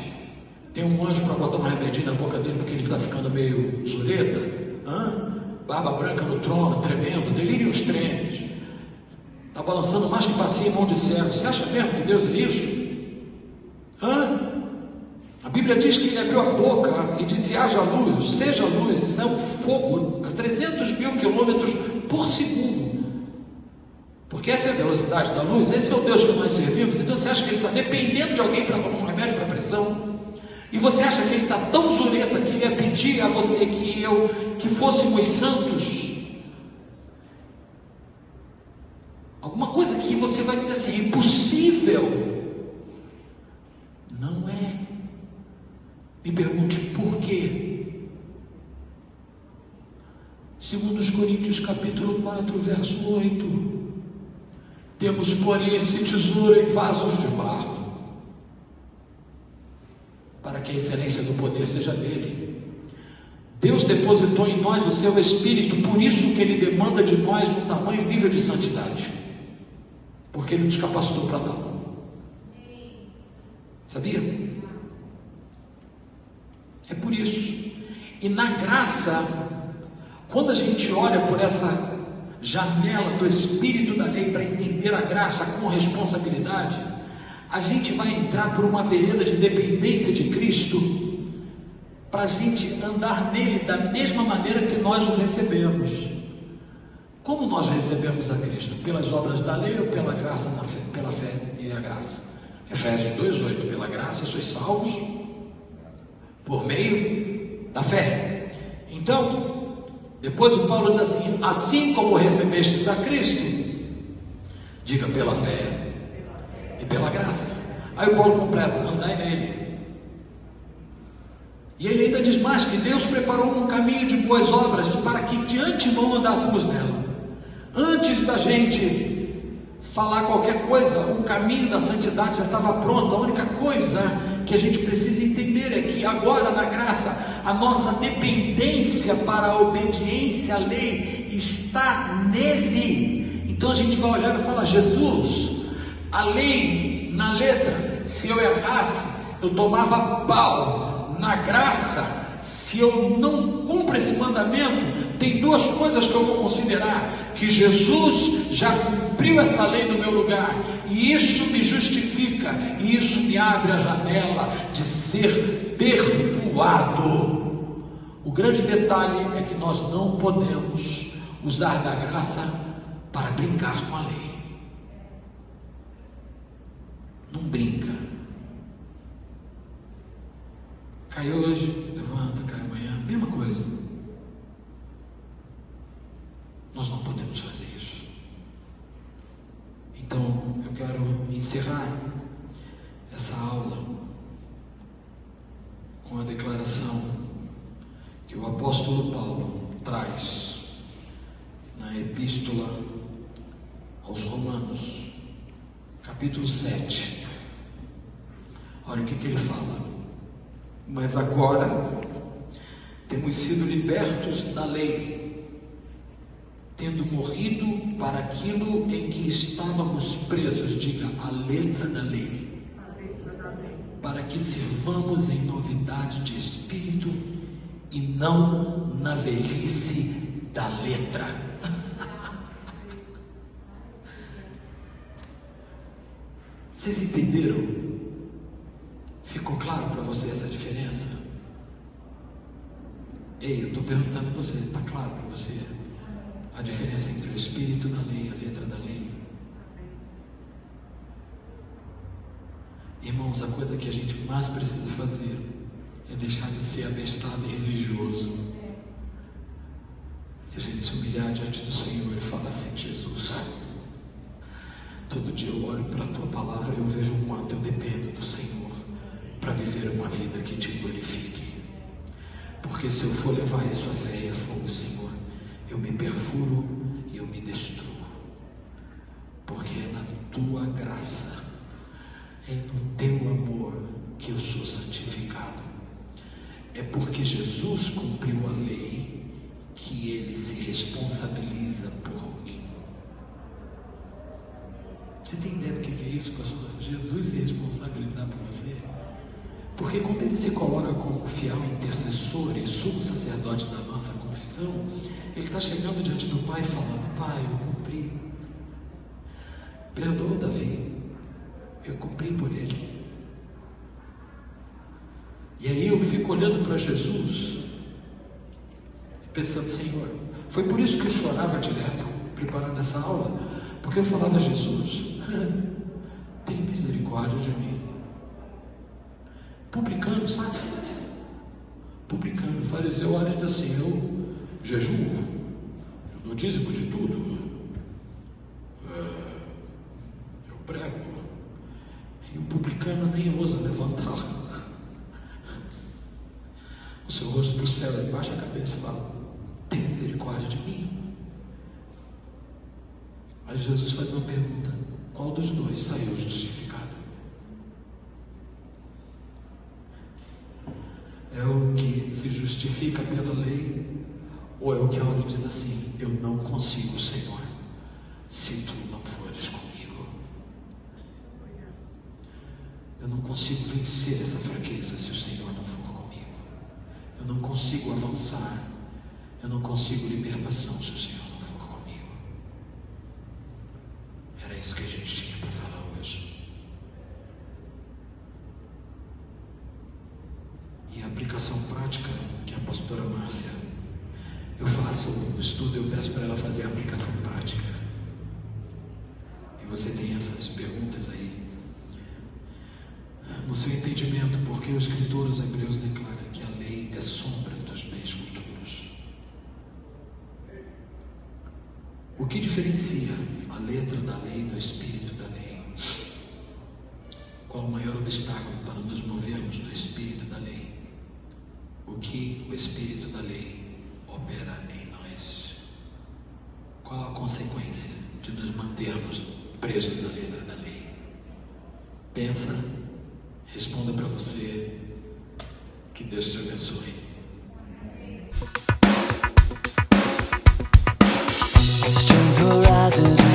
Tem um anjo para botar um remedinho na boca dele porque ele está ficando meio zureta? Barba branca no trono, tremendo, delírio os tremes. Está balançando mais que bacia em mão de cego. Você acha mesmo que Deus é isso? A Bíblia diz que ele abriu a boca e disse: haja luz, seja luz, e saiu fogo a 300.000 quilômetros por segundo. Porque essa é a velocidade da luz, esse é o Deus que nós servimos. Então você acha que ele está dependendo de alguém para tomar um remédio para pressão? E você acha que ele está tão zureta que ele ia pedir a você que fôssemos santos? Alguma coisa que você vai dizer assim: impossível. Não é. Me pergunte por quê. 2 Coríntios capítulo 4, verso 8. Temos, porém, esse tesouro em vasos de barro, para que a excelência do poder seja dele. Deus depositou em nós o seu Espírito, por isso que ele demanda de nós um tamanho nível de santidade, porque ele nos capacitou para tal. Sabia? É por isso. E na graça, quando a gente olha por essa janela do Espírito da lei para entender a graça com responsabilidade, a gente vai entrar por uma vereda de dependência de Cristo, para a gente andar nele da mesma maneira que nós o recebemos. Como nós recebemos a Cristo? Pelas obras da lei ou pela graça, pela fé e a graça? Efésios 2:8, pela graça sois salvos por meio da fé. Então, depois o Paulo diz assim: assim como recebestes a Cristo, diga pela fé e pela graça. Aí o Paulo completa: andai nele. E ele ainda diz mais, que Deus preparou um caminho de boas obras para que de antemão andássemos nela. Antes da gente falar qualquer coisa, o caminho da santidade já estava pronto. A única coisa que a gente precisa entender é que agora na graça, a nossa dependência para a obediência à lei está nele. Então a gente vai olhar e falar: Jesus, a lei na letra, se eu errasse, eu tomava pau. Na graça, se eu não cumpro esse mandamento, tem duas coisas que eu vou considerar: que Jesus já cumpriu essa lei no meu lugar, e isso me justifica, e isso me abre a janela de ser perdoado. O grande detalhe é que nós não podemos usar da graça para brincar com a lei. Não brinca. Cai hoje, levanta, cai amanhã, mesma coisa. Nós não podemos fazer isso. Então, eu quero encerrar essa aula com a declaração que o apóstolo Paulo traz na epístola aos Romanos, capítulo 7. Olha o que ele fala: mas agora temos sido libertos da lei, tendo morrido para aquilo em que estávamos presos. Diga: a letra da lei. Para que sirvamos em novidade de espírito e não na velhice da letra. Vocês entenderam? Ficou claro para você essa diferença? Ei, eu estou perguntando a você, está claro para você a diferença entre o espírito da lei e a letra da lei? Irmãos, a coisa que a gente mais precisa fazer é deixar de ser abestado e religioso, e a gente se humilhar diante do Senhor e falar assim: Jesus, todo dia eu olho para a tua palavra e eu vejo o quanto eu dependo do Senhor para viver uma vida que te glorifique. Porque se eu for levar isso a fé e a fogo, Senhor, eu me perfuro e eu me destruo. Porque é na tua graça, é no teu amor que eu sou santificado. É porque Jesus cumpriu a lei que ele se responsabiliza por mim. Você tem ideia do que é isso, pastor? Jesus se responsabilizar por você? Porque quando ele se coloca como fiel intercessor e sumo sacerdote da nossa confissão, ele está chegando diante do Pai falando: Pai, eu cumpri. Perdoa Davi, eu cumpri por ele. E aí eu fico olhando para Jesus e pensando: Senhor, foi por isso que eu chorava direto preparando essa aula, porque eu falava: Jesus, tem misericórdia de mim. Publicano, sabe? Publicano, fariseu olha e diz assim: eu jejuo, eu dou dízimo de tudo, eu prego. E o publicano nem ousa levantar o seu rosto para o céu, ele baixa a cabeça e fala: tem misericórdia de mim. Aí Jesus faz uma pergunta: qual dos dois saiu justificado? É o que se justifica pela lei, ou é o que olha e diz assim: eu não consigo, Senhor, se tu não fores comigo. Eu não consigo vencer essa fraqueza se o Senhor não for comigo. Eu não consigo avançar, eu não consigo libertação se o Senhor não for comigo. Era isso que a gente tinha para falar hoje. E a aplicação prática que a pastora Márcia eu faço o estudo, eu peço para ela fazer a aplicação prática. E você tem essas perguntas aí. No seu entendimento, por que o escritor aos Hebreus declara que a lei é sombra dos bens futuros? O que diferencia a letra da lei do espírito da lei? Qual o maior obstáculo para nos movermos no espírito da lei? O que o espírito da lei opera em nós? Qual a consequência de nos mantermos presos na letra da lei? Pensa. Responda para você. Que Deus te abençoe. Strength arises